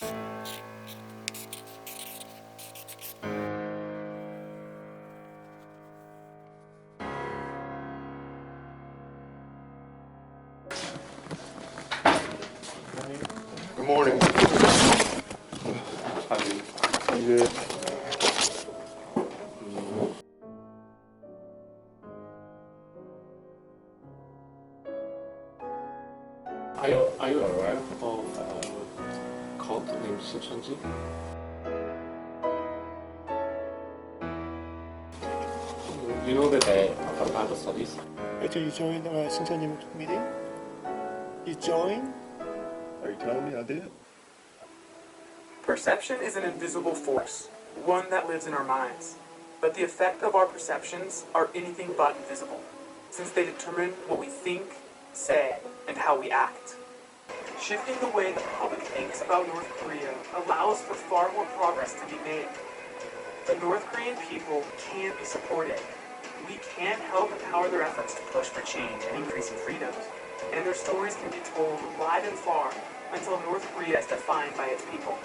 Good morning. How are you? I'm good. Are you aware of a cult named Shincheonji? You know that they offer Bible studies? Actually, you joined Shincheonji meeting? You joined? Are you telling me I did? Perception is an invisible force, one that lives in our minds. But the effect of our perceptions are anything but invisible, since they determine what we think, say, and how we act. Shifting the way the public thinks about North Korea allows for far more progress to be made. The North Korean people can be supported. We can help empower their efforts to push for change and increasing freedoms. And their stories can be told wide and far until North Korea is defined by its people.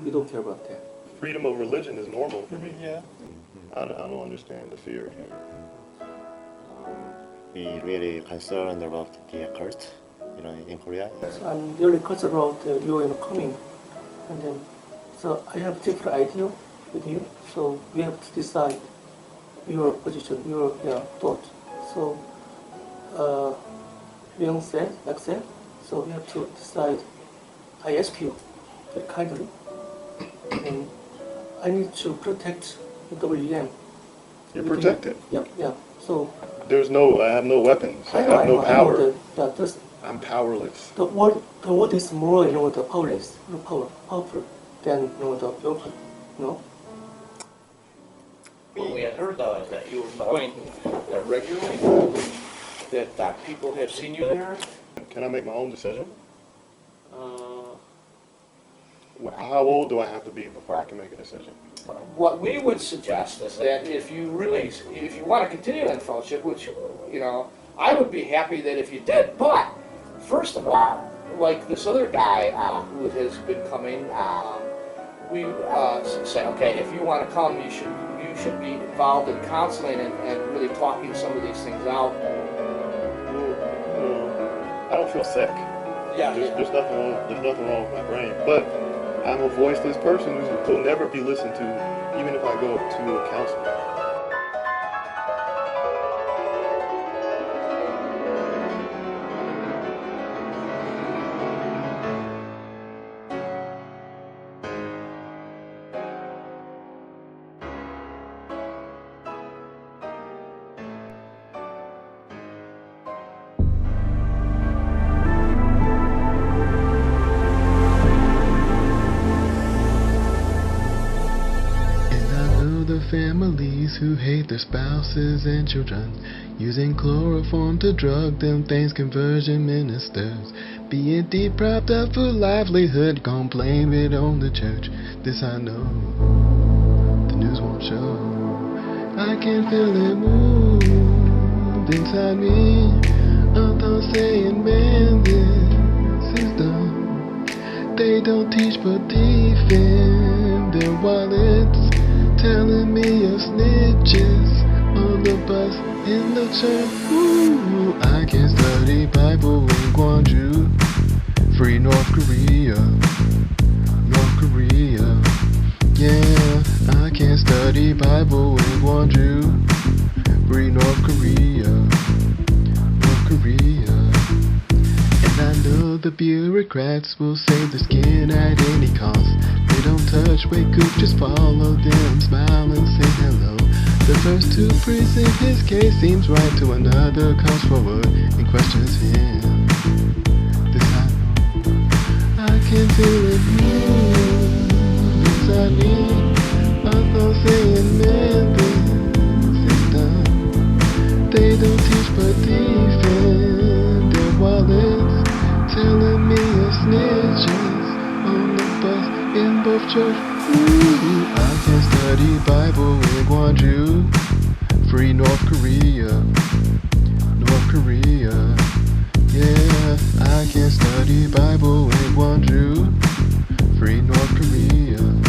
We don't care about that. Freedom of religion is normal for me. Yeah. I don't understand the fear here. We really concerned about the cult, in Korea. So I'm really concerned about you coming, and then so I have different idea with you. So we have to decide your position, your thought. So Leon said, like said, so we have to decide. I ask you very kindly, and I need to protect the WM. You're protected. Yeah. So I have no weapons. I have no power. That I'm powerless. the word is more, the powerless, powerful than, the open, What we had heard though is that you were going regularly, that people have seen you there. Can I make my own decision? How old do I have to be before I can make a decision? What we would suggest is that if you want to continue in fellowship, which, I would be happy that if you did, but first of all, like this other guy who has been coming, we say, okay, if you want to come, you should be involved in counseling and really talking some of these things out. I don't feel sick. There's nothing wrong with my brain, but I'm a voiceless person who will never be listened to, even if I go to a counselor. Families who hate their spouses and children, using chloroform to drug them things, conversion ministers, being deprived of a livelihood, gon' blame it on the church. This I know, the news won't show. I can feel it move inside me. I'm not saying, man, this is dumb. They don't teach but defend their wallets, telling me of snitches on the bus in the church. Ooh, I can study Bible in Gwangju, free North Korea, North Korea. Yeah, I can study Bible in Gwangju, free North Korea, North Korea. And I know the bureaucrats will save the skin at any cost. They don't touch, wake up, just follow them, smile and say hello. The first to present his case seems right to another, comes forward and questions him. This I know, I can feel it move inside me. I'm not saying, man, this is dumb. They don't teach but defend their wallets, telling me of snitches on the bus in both church. Ooh, I can study Bible in Gwangju, free North Korea, North Korea. Yeah, I can study Bible in Gwangju, free free North Korea.